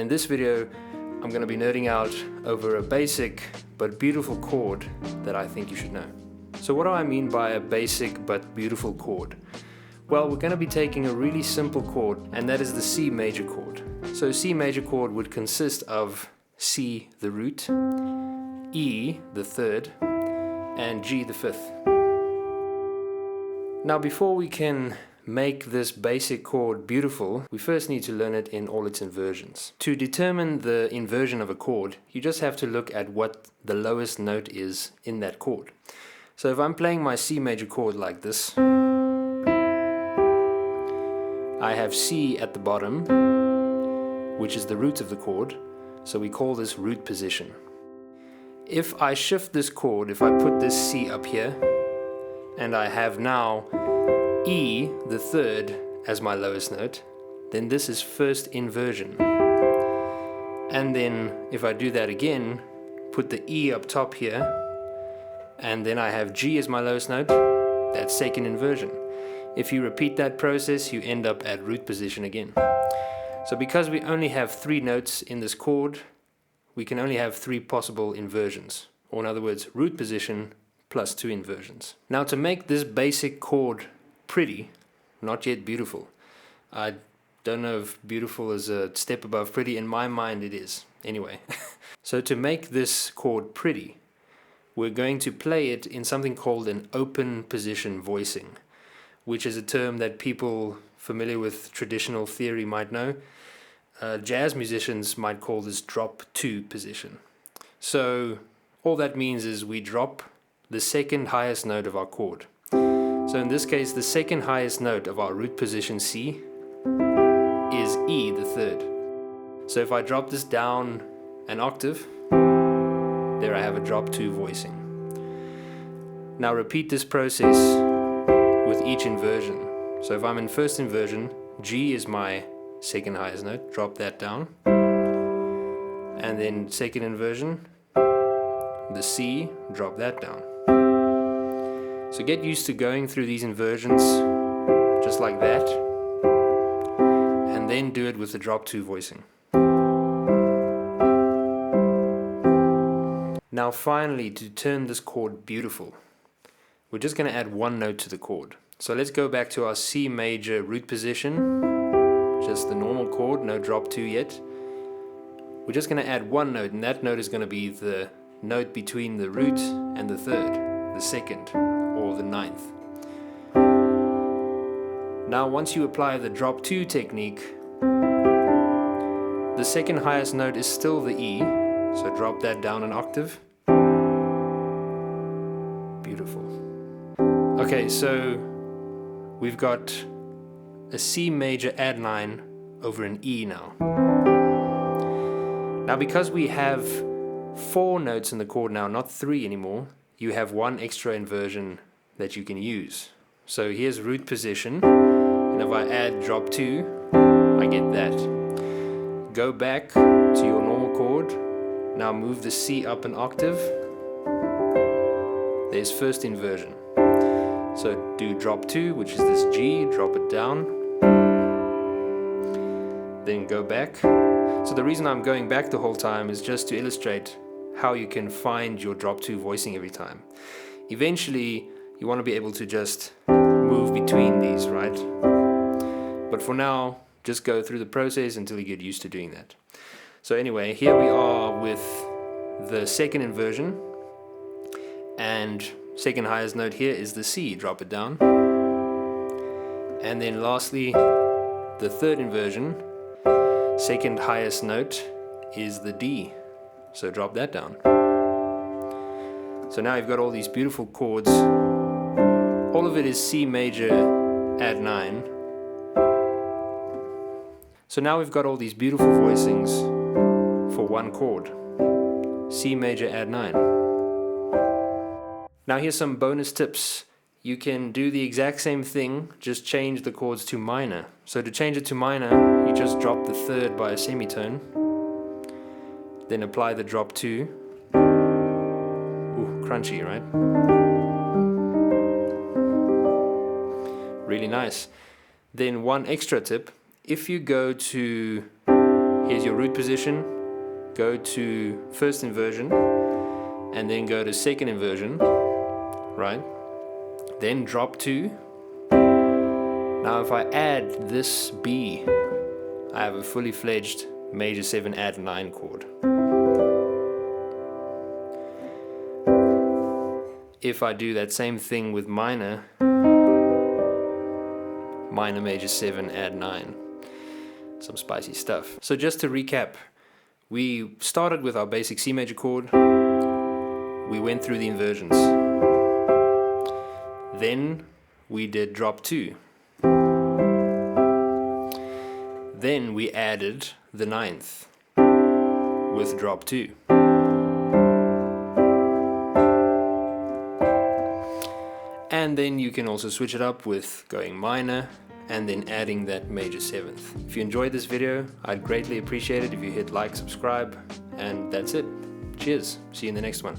In this video, I'm going to be nerding out over a basic but beautiful chord that I think you should know. So what do I mean by a basic but beautiful chord? Well, we're going to be taking a really simple chord, and that is the C major chord. So C major chord would consist of C the root, E the third, and G the fifth. Now before we can make this basic chord beautiful, we first need to learn it in all its inversions. To determine the inversion of a chord, you just have to look at what the lowest note is in that chord. So if I'm playing my C major chord like this, I have C at the bottom, which is the root of the chord, so we call this root position. If I shift this chord, if I put this C up here, and I have now E the third as my lowest note, then this is first inversion. And then if I do that again, put the E up top here, and then I have G as my lowest note, that's second inversion. If you repeat that process, you end up at root position again. So because we only have 3 notes in this chord, we can only have 3 possible inversions, or in other words, root position plus 2 inversions. Now to make this basic chord pretty, not yet beautiful. I don't know if beautiful is a step above pretty. In my mind it is. Anyway, so to make this chord pretty, we're going to play it in something called an open position voicing, which is a term that people familiar with traditional theory might know. Jazz musicians might call this drop 2 position. So all that means is we drop the second highest note of our chord. So in this case, the second highest note of our root position C is E the third. So if I drop this down an octave, there I have a drop 2 voicing. Now repeat this process with each inversion. So if I'm in first inversion, G is my second highest note, drop that down. And then second inversion, the C, drop that down. So get used to going through these inversions just like that, and then do it with the drop 2 voicing. Now finally, to turn this chord beautiful, we're just going to add 1 note to the chord. So let's go back to our C major root position, just the normal chord, no drop 2 yet. We're just going to add 1 note, and that note is going to be the note between the root and the third, the second, or the ninth. Now once you apply the drop 2 technique, the second highest note is still the E, so drop that down an octave. Beautiful. Okay, so we've got a C major add 9 over an E now. Now because we have 4 notes in the chord now, not 3 anymore, you have 1 extra inversion that you can use. So here's root position, and if I add drop 2, I get that. Go back to your normal chord, now move the C up an octave, there's first inversion. So do drop 2, which is this G, drop it down, then go back. So the reason I'm going back the whole time is just to illustrate how you can find your drop 2 voicing every time. Eventually, you want to be able to just move between these, right? But for now, just go through the process until you get used to doing that. So anyway, here we are with the second inversion, and second highest note here is the C, drop it down. And then lastly, the third inversion, second highest note is the D, so drop that down. So now you've got all these beautiful chords. All of it is C major add 9. So now we've got all these beautiful voicings for 1 chord. C major add 9. Now here's some bonus tips. You can do the exact same thing, just change the chords to minor. So to change it to minor, you just drop the third by a semitone, then apply the drop 2. Ooh, crunchy, right? Really nice. Then one extra tip, if you go to Here's your root position. Go to first inversion, and then go to second inversion, right? Then drop 2. Now if I add this B, I have a fully fledged major 7 add 9 chord. If I do that same thing with minor major 7 add 9, some spicy stuff. So just to recap, we started with our basic C major chord, we went through the inversions, then we did drop 2, then we added the 9th with drop 2. And then you can also switch it up with going minor and then adding that major 7th. If you enjoyed this video, I'd greatly appreciate it if you hit like, subscribe, and that's it. Cheers. See you in the next one.